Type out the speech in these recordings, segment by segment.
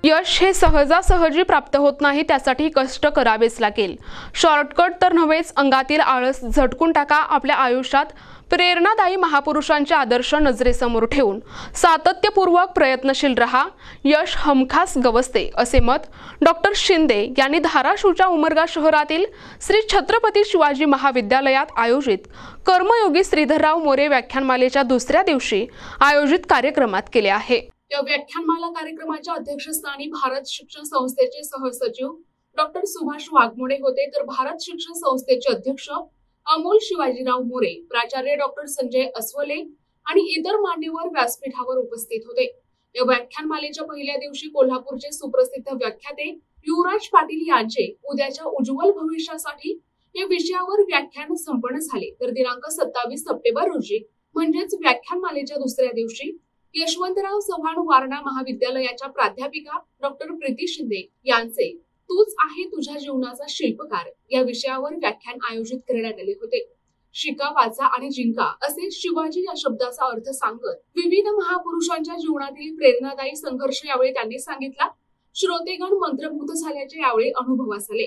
यश हे सहजासहजी प्राप्त होत नाही, त्यासाठी कष्ट करावेच लागेल। शॉर्टकट तर नव्हेच, अंगातील आळस झटकून टाका। आपल्या आयुष्यात प्रेरणादायी महापुरुषांचे आदर्श नजरेसमोर ठेवून सातत्यपूर्वक प्रयत्नशील रहा, यश हमखास गवसते, असे मत डॉक्टर शिंदे यांनी धाराशिवच्या उमरगा शहरातील श्री छत्रपती शिवाजी महाविद्यालयात आयोजित कर्मयोगी श्रीधरराव मोरे व्याख्यानमालेच्या दुसऱ्या दिवशी आयोजित कार्यक्रमात केले आहे। या व्याख्यानमाला कार्यक्रमाच्या अध्यक्षस्थानी भारत शिक्षण संस्थेचे सहसचिव डॉक्टर सुभाष वाघमोडे होते, तर भारत शिक्षण संस्थेचे अध्यक्ष अमोल शिवाजीराव मोरे, प्राचार्य डॉक्टर संजय अस्वले आणि इतर मान्यवर व्यासपीठावर उपस्थित होते। या व्याख्यानमालेच्या पहिल्या दिवशी कोल्हापूरचे सुप्रसिद्ध व्याख्याते युवराज पाटील यांचे उद्याच्या उज्ज्वल भविष्यासाठी या विषयावर व्याख्यान संपन्न झाले, तर दिनांक 27 सप्टेंबर रोजी म्हणजेच व्याख्यानमालेच्या दुसऱ्या दिवशी यशवंतराव चव्हाण वारणा महाविद्यालयाच्या प्राध्यापिका डॉक्टर प्रीती शिंदे यांचे तूच आहे तुझ्या जीवनाचा शिल्पकार या विषयावर व्याख्यान आयोजित करण्यात आले होते। शिका, वाचा आणि जिंका असे शिवाजी या शब्दाचा अर्थ सांगत विविध महापुरुषांच्या जीवनातील प्रेरणादायी संघर्ष यावेळी त्यांनी सांगितला। श्रोतेगण मंत्रमुग्ध झाल्याचे यावेळी अनुभवास आले।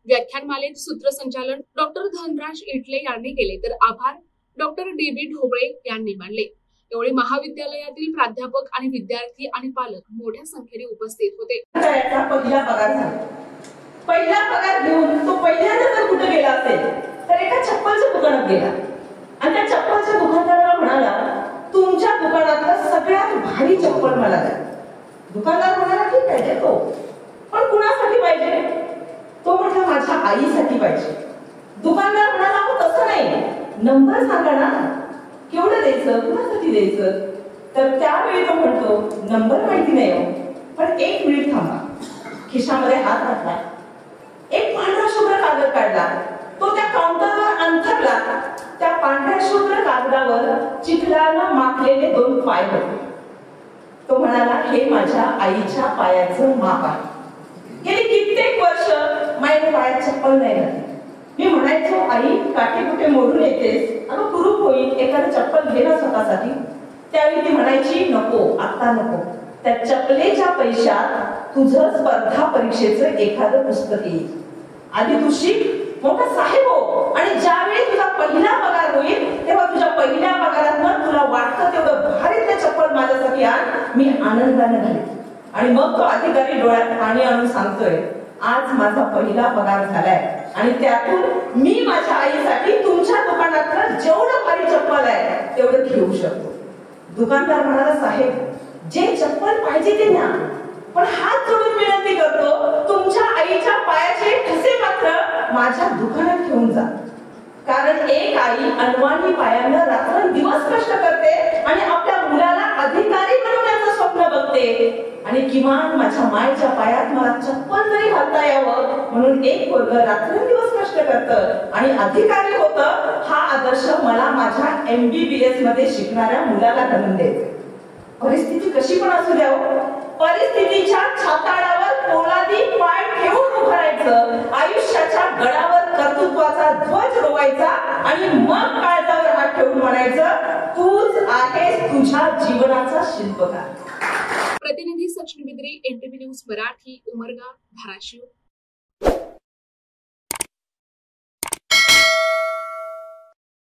व्याख्यानमालेत सूत्रसंचालन डॉक्टर धनराज इटले यांनी केले, तर आभार डॉक्टर डी.बी. ढोबळे यांनी मानले। यावेळी महाविद्यालयातील प्राध्यापक आणि विद्यार्थी आणि पालक मोठ्या संख्येने उपस्थित होते। पहिला पगार घेऊन तो पहिल्यांदा जर कुठे गेला असेल तर एका चप्पलच्या दुकानात गेला आणि त्या चप्पलच्या दुकानदाराला म्हणाला, तुमच्या दुकानातलं सगळ्यात भारी चप्पल मला द्या। दुकानदार म्हणाला, ठीक आहे देतो, पण कुणासाठी पाहिजे? तो म्हणाला, माझ्या आईसाठी पाहिजे। दुकानदार म्हणाला, हो तसं नाही, नंबर सांगा ना, केवढं द्यायचं, कुणासाठी द्यायचं? तर त्यावेळी तो म्हणतो, नंबर माहिती नाही हो, पण एक मिनिट थांबा। खिशामध्ये हात घातला, एक पांढरा शुभ्र कागद काढला, तो त्या काउंटरवर अंथरला। त्या पांढऱ्या शुभ्र कागदावर चिखलानं माखलेले 2 पाय होते। तो म्हणाला, हे माझ्या आईच्या पायाचं माप आहे। गेली कित्येक वर्ष माझ्या पायात चप्पल नाही घातली। मी म्हणायचो, आई काटे कुठे मोडून येतेस, अगं कुरूप होईल, एखादं चप्पल घे ना स्वतःसाठी। त्यावेळी ती म्हणायची, नको, आता नको, त्या चपलेच्या पैशात तुझं स्पर्धा परीक्षेचं एखादं पुस्तक येईल, आधी तू शिक, मोठा साहेब हो, आणि ज्यावेळी तुझा पहिला पगार होईल तेव्हा तुझ्या पहिल्या पगारातनं तुला वाटतं तेवढं भारीतलं चप्पल माझ्यासाठी आण, मी आनंदाने घालेन। आणि मग तो अधिकारी डोळ्यात पाणी आणून सांगतोय, आज माझा पहिला पगार झालाय आणि त्यातून मी माझ्या आईसाठी तुमच्या दुकानातलं जेवढं भारी चप्पल आहे तेवढं घेऊ शकतो। दुकानदार म्हणाला, साहेब जे चप्पल पाहिजे ते न्या, पण हात जोडून विनंती करतो, तुमच्या आईच्या पायाचे ठसे मात्र माझ्या दुकानात घेऊन जा। कारण एक आई अनवाणी पायानं रात्रंदिवस कष्ट करते आणि आपल्या मुलाला अधिकारी बनवण्याचं स्वप्न बघते, आणि किमान माझ्या मायेच्या पायात मला चप्पल तरी घालता यावं म्हणून एक पोरग रात्रंदिवस कष्ट करतं आणि अधिकारी होतं। हा आदर्श मला माझ्या MBBS मध्ये शिकणाऱ्या मुलाला घालून द्यायचा। परिस्थिती कशी पण असू द्या, परिस्थितीच्या छाताडावर पोलादी पाय ठेवून उभं राहायचं, आयुष्याच्या गडावर कर्तृत्वाचा ध्वज रोवायचा आणि मग काळजावर हात ठेवून म्हणायचं, तूच आहेस तुझ्या जीवनाचा शिल्पकार। प्रतिनिधी सचिन बिद्री, NTV न्यूज मराठी, उमरगा, धाराशिव।